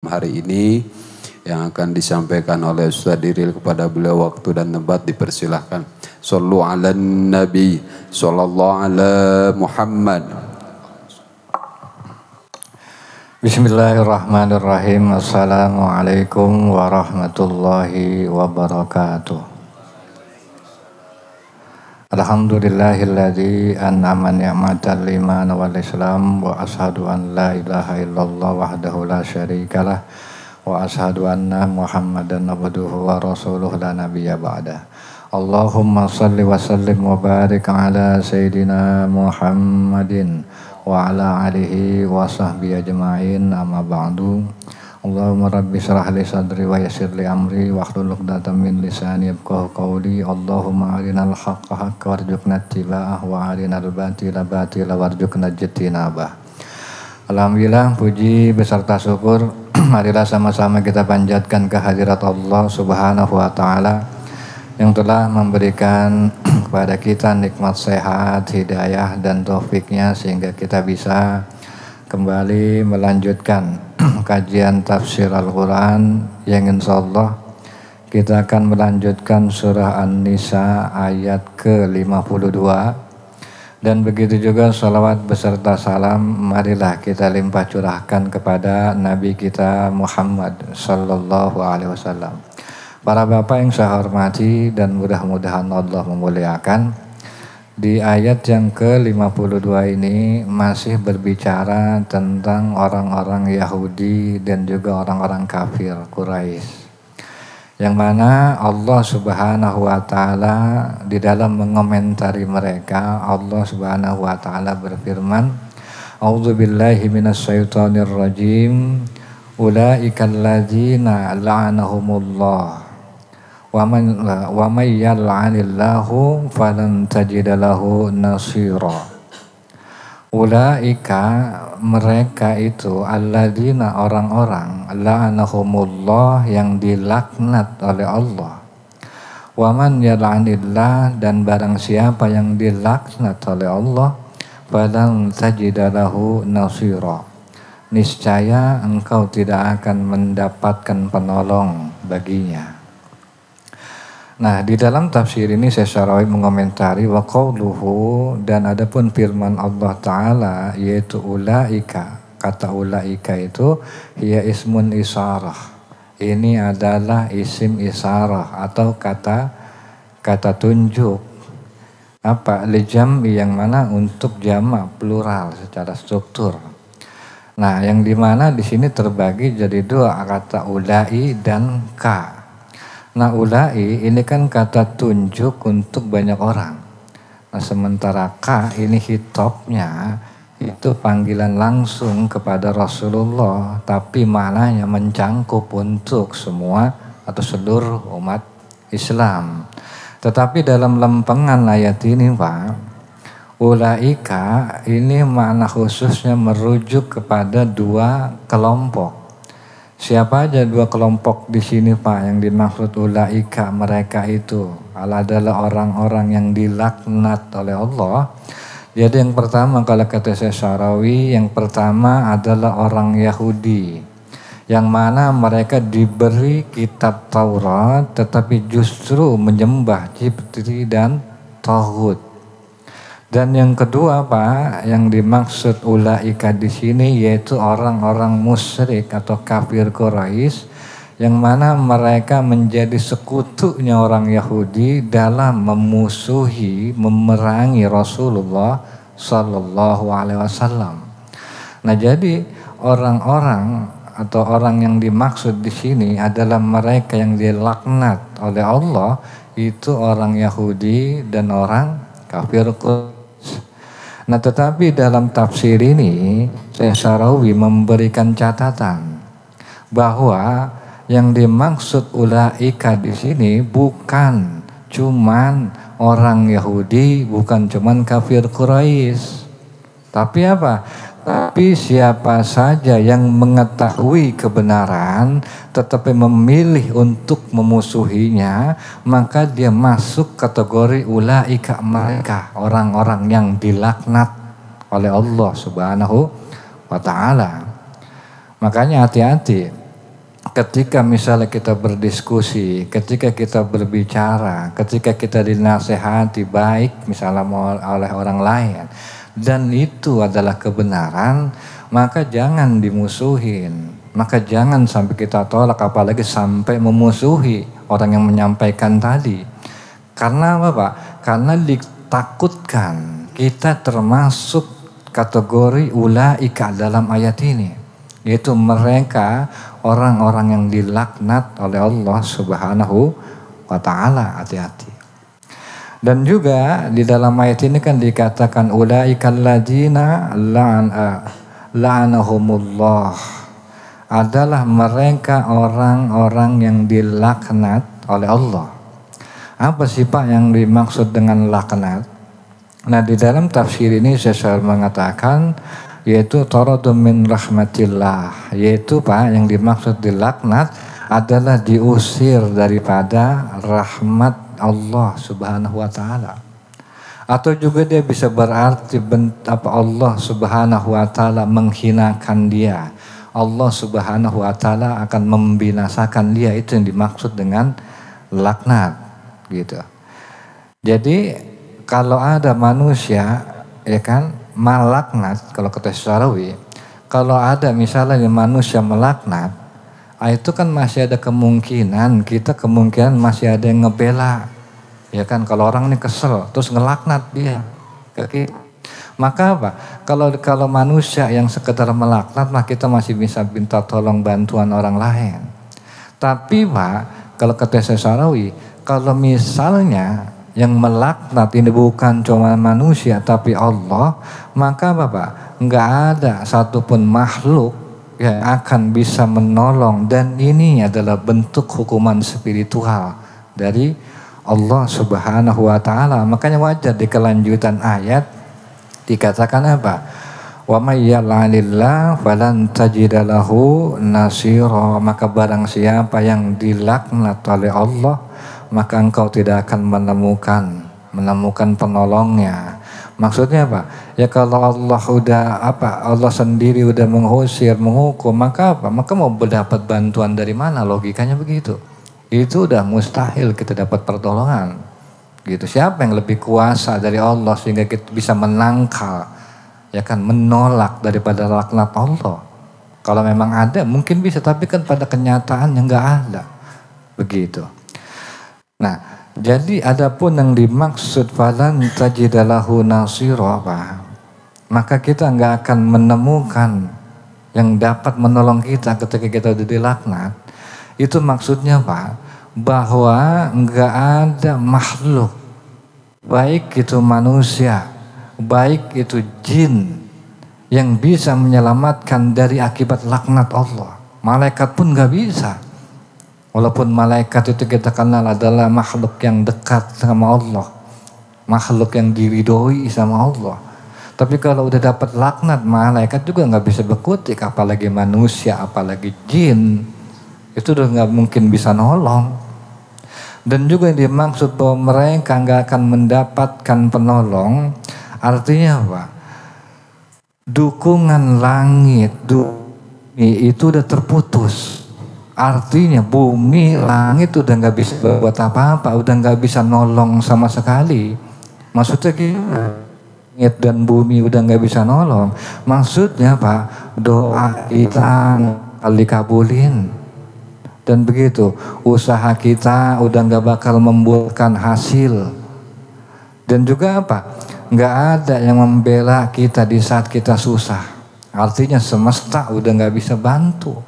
hari ini yang akan disampaikan oleh Ustaz Diril kepada beliau. Waktu dan tempat dipersilahkan. Sallu ala Nabi sallallahu ala Muhammad. Bismillahirrahmanirrahim. Assalamualaikum warahmatullahi wabarakatuh. Alhamdulillahilladzi an'ama ni'matan liman wal islam wa ashhadu an la ilaha illallah wahdahu la syarikalah wa ashhadu anna Muhammadan abduhu wa rasuluhu la nabiyya ba'da. Allahumma salli wa sallim wa barik ala sayyidina Muhammadin wa ala alihi wa sahbihi ajma'in, amma ba'du. Allahumma rabbi syrah li sadri wa yassir li amri wa hlul 'uqdatam min lisani yafqahu qawli. Allahumma arinal haqqa haqqan warzuqna ittiba'ah wa arinal batila batila warzuqna ijtinabah. Alhamdulillah, puji beserta syukur marilah sama-sama kita panjatkan kehadirat Allah Subhanahu wa taala yang telah memberikan kepada kita nikmat sehat, hidayah dan taufiknya sehingga kita bisa kembali melanjutkan kajian tafsir Al-Quran yang insyaallah kita akan melanjutkan surah An-Nisa ayat ke-52. Dan begitu juga salawat beserta salam marilah kita limpah curahkan kepada Nabi kita Muhammad sallallahu alaihi wasallam. Para bapak yang saya hormati dan mudah-mudahan Allah memuliakan, di ayat yang ke-52 ini masih berbicara tentang orang-orang Yahudi dan juga orang-orang kafir Quraisy, yang mana Allah Subhanahu wa taala di dalam mengomentari mereka, Allah Subhanahu wa taala berfirman, A'udzubillahi minasyaitonir rajim, ulaikal ladzina la'anahumullah wa may yal'anillahu falan tajida lahu nasira. Ulaika, mereka itu, alladzina, orang-orang, la'anahumullah, yang dilaknat oleh Allah. Wa man yal'anillah, dan barang siapa yang dilaknat oleh Allah, falan tajida lahu nasira, niscaya engkau tidak akan mendapatkan penolong baginya. Nah, di dalam tafsir ini saya syarawi mengomentari wa qauluhu, dan adapun firman Allah Ta'ala yaitu ulaika. Kata ulaika itu ya ismun isyarah. Ini adalah isim isyarah atau kata tunjuk. Apa? Lijam, yang mana untuk jamak plural secara struktur. Nah, yang dimana di sini terbagi jadi dua, kata ulai dan ka. Nah, ulai ini kan kata tunjuk untuk banyak orang. Nah, sementara ka ini hitopnya itu panggilan langsung kepada Rasulullah, tapi maknanya mencangkup untuk semua atau seluruh umat Islam. Tetapi dalam lempengan ayat ini, Pak, ulaika ini makna khususnya merujuk kepada dua kelompok. Siapa aja dua kelompok di sini, Pak, yang dimaksud ulaika? Mereka itu adalah orang-orang yang dilaknat oleh Allah. Jadi yang pertama, kalau kata saya syarawi, yang pertama adalah orang Yahudi, yang mana mereka diberi kitab Taurat tetapi justru menyembah Jibti dan Taghut. Dan yang kedua, Pak, yang dimaksud ulaika di sini yaitu orang-orang musyrik atau kafir Quraisy, yang mana mereka menjadi sekutunya orang Yahudi dalam memusuhi, memerangi Rasulullah Sallallahu Alaihi Wasallam. Nah, jadi orang-orang atau orang yang dimaksud di sini adalah mereka yang dilaknat oleh Allah, itu orang Yahudi dan orang kafir Quraisy. Nah, tetapi dalam tafsir ini Syekh Syarawi memberikan catatan bahwa yang dimaksud ulaika di sini bukan cuman orang Yahudi, bukan cuman kafir Quraisy. Tapi apa? Tapi siapa saja yang mengetahui kebenaran tetapi memilih untuk memusuhinya, maka dia masuk kategori ulaika, mereka orang-orang yang dilaknat oleh Allah Subhanahu wa taala. Makanya hati-hati ketika misalnya kita berdiskusi, ketika kita berbicara, ketika kita dinasehati baik misalnya oleh orang lain, dan itu adalah kebenaran, maka jangan dimusuhin. Maka jangan sampai kita tolak, apalagi sampai memusuhi orang yang menyampaikan tadi. Karena apa Pak? Karena ditakutkan kita termasuk kategori ulaika dalam ayat ini. Yaitu mereka orang-orang yang dilaknat oleh Allah Subhanahu wa Ta'ala. Hati-hati. Dan juga di dalam ayat ini kan dikatakan ulaika alladzina la'anahumullah, adalah mereka orang-orang yang dilaknat oleh Allah. Apa sih Pak yang dimaksud dengan laknat? Nah, di dalam tafsir ini saya selalu mengatakan yaitu taradum min rahmatillah, yaitu Pak yang dimaksud dilaknat adalah diusir daripada rahmat Allah Subhanahu wa Ta'ala. Atau juga dia bisa berarti Allah Subhanahu wa Ta'ala menghinakan dia. Allah Subhanahu wa Ta'ala akan membinasakan dia, itu yang dimaksud dengan laknat gitu. Jadi kalau ada manusia ya kan malaknat, kalau kata Syarawi, kalau ada misalnya manusia melaknat, itu kan masih ada kemungkinan masih ada yang ngebela. Ya kan, kalau orang ini kesel terus ngelaknat dia ke kita. Maka apa? Kalau manusia yang sekedar melaknat, mah kita masih bisa minta tolong bantuan orang lain. Tapi Pak, kalau kata Syarawi, kalau misalnya yang melaknat ini bukan cuma manusia tapi Allah, maka apa Pak? Nggak ada satupun makhluk yang akan bisa menolong, dan ini adalah bentuk hukuman spiritual dari Allah Subhanahu wa Ta'ala. Makanya wajar di kelanjutan ayat dikatakan apa? Wa may yal'anillah falan tajida lahu nasira, maka barang siapa yang dilaknat oleh Allah, maka engkau tidak akan menemukan penolongnya. Maksudnya apa? Ya kalau Allah sendiri udah menghukum, maka apa? Maka mau mendapat bantuan dari mana? Logikanya begitu. Itu udah mustahil kita dapat pertolongan. Gitu. Siapa yang lebih kuasa dari Allah sehingga kita bisa menangkal, ya kan, menolak daripada laknat Allah? Kalau memang ada mungkin bisa, tapi kan pada kenyataannya nggak ada. Begitu. Nah, jadi adapun yang dimaksud falan tajidalahu nasira, maka kita nggak akan menemukan yang dapat menolong kita ketika kita sudah dilaknat. Itu maksudnya Pak, bahwa nggak ada makhluk, baik itu manusia, baik itu jin, yang bisa menyelamatkan dari akibat laknat Allah. Malaikat pun nggak bisa. Walaupun malaikat itu kita kenal adalah makhluk yang dekat sama Allah, makhluk yang diridhoi sama Allah. Tapi kalau udah dapat laknat, malaikat juga nggak bisa berkutik, apalagi manusia, apalagi jin. Itu udah nggak mungkin bisa nolong. Dan juga yang dimaksud bahwa mereka nggak akan mendapatkan penolong, artinya apa? Dukungan langit, itu udah terputus. Artinya bumi, langit udah nggak bisa buat apa-apa, udah nggak bisa nolong sama sekali. Maksudnya gimana? Langit dan bumi udah nggak bisa nolong. Maksudnya Pak, doa kita dikabulin. Dan begitu, usaha kita udah nggak bakal membuahkan hasil. Dan juga apa? Nggak ada yang membela kita di saat kita susah. Artinya semesta udah nggak bisa bantu,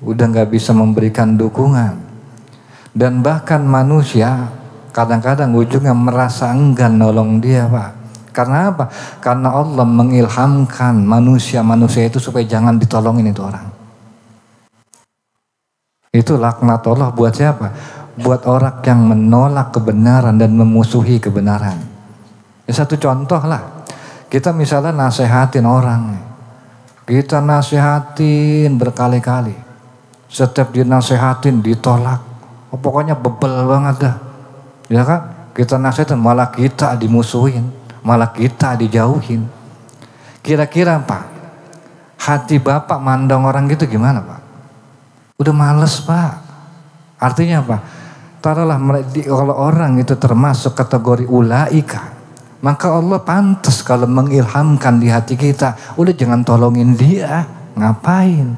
udah nggak bisa memberikan dukungan. Dan bahkan manusia kadang-kadang ujungnya merasa enggan nolong dia Pak. Karena apa? Karena Allah mengilhamkan manusia itu supaya jangan ditolongin itu orang. Itu laknat Allah buat siapa? Buat orang yang menolak kebenaran dan memusuhi kebenaran. Ya, satu contoh lah, kita misalnya nasehatin orang, kita nasehatin berkali-kali, setiap dinasehatin ditolak, pokoknya bebel banget dah, ya kan? Kita nasehatin malah kita dimusuhin, malah kita dijauhin. Kira-kira Pak, hati Bapak mandang orang gitu gimana Pak? Udah males Pak. Artinya apa? Taruhlah kalau orang itu termasuk kategori ulaika, maka Allah pantas kalau mengilhamkan di hati kita, udah jangan tolongin dia, ngapain?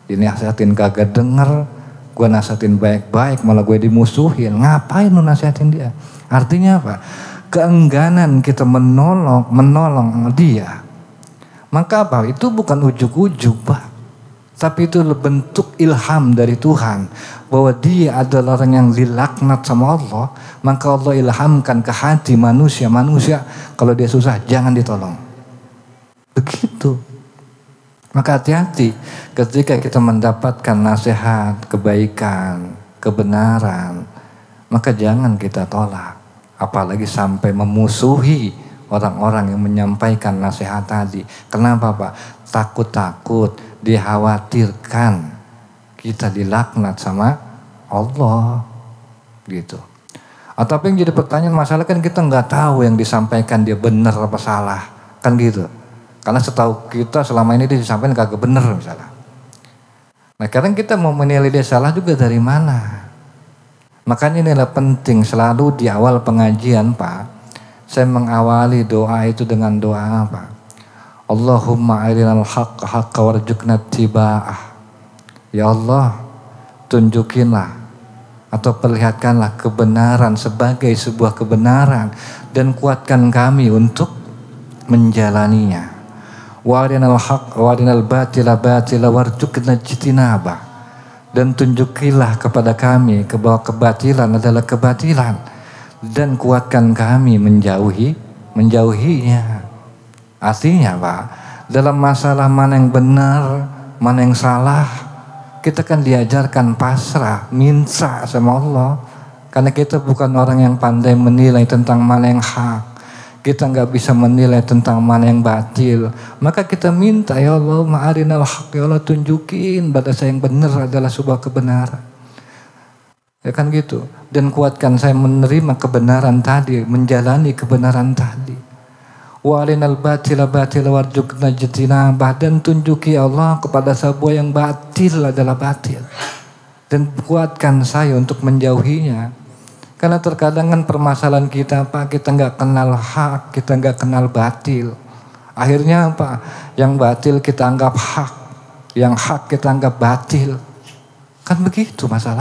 Dinasihatin kagak denger, gue nasihatin baik-baik malah gue dimusuhin, ngapain lu nasihatin dia? Artinya apa? Keengganan kita menolong dia. Maka apa? Itu bukan ujug-ujug Pak. Tapi itu bentuk ilham dari Tuhan. Bahwa dia adalah orang yang dilaknat sama Allah. Maka Allah ilhamkan ke hati manusia. Kalau dia susah jangan ditolong. Begitu. Maka hati-hati ketika kita mendapatkan nasihat, kebaikan, kebenaran. Maka jangan kita tolak. Apalagi sampai memusuhi orang-orang yang menyampaikan nasihat tadi. Kenapa Pak? Takut-takut, dikhawatirkan kita dilaknat sama Allah gitu. Atau yang jadi pertanyaan masalah kan kita nggak tahu yang disampaikan dia benar apa salah kan gitu. Karena setahu kita selama ini dia disampaikan kagak benar misalnya. Nah kadang kita mau menilai dia salah juga dari mana? Makanya inilah penting selalu di awal pengajian Pak. Saya mengawali doa itu dengan doa apa? Allahumma arinal haqqa haqqa warzuqna ittiba'ah. Ya Allah, tunjukinlah atau perlihatkanlah kebenaran sebagai sebuah kebenaran dan kuatkan kami untuk menjalaninya. Wa arinal haqqa wa arinal batila batila warzuqna ijtinabah. Dan tunjukilah kepada kami bahwa kebatilan adalah kebatilan dan kuatkan kami menjauhinya. Artinya Pak, dalam masalah mana yang benar, mana yang salah, kita kan diajarkan pasrah, minta sama Allah. Karena kita bukan orang yang pandai menilai tentang mana yang hak. Kita nggak bisa menilai tentang mana yang batil. Maka kita minta, ya Allah, ma'arinal haq, ya Allah tunjukin pada saya yang benar adalah sebuah kebenaran. Ya kan gitu. Dan kuatkan saya menerima kebenaran tadi, menjalani kebenaran tadi. Wa arinal batila batila warzuqna ijtinabah, dan tunjuki Allah kepada sebuah yang batil adalah batil. Dan kuatkan saya untuk menjauhinya. Karena terkadang kan permasalahan kita Pak, kita nggak kenal hak, kita nggak kenal batil. Akhirnya apa? Yang batil kita anggap hak, yang hak kita anggap batil. Kan begitu masalah.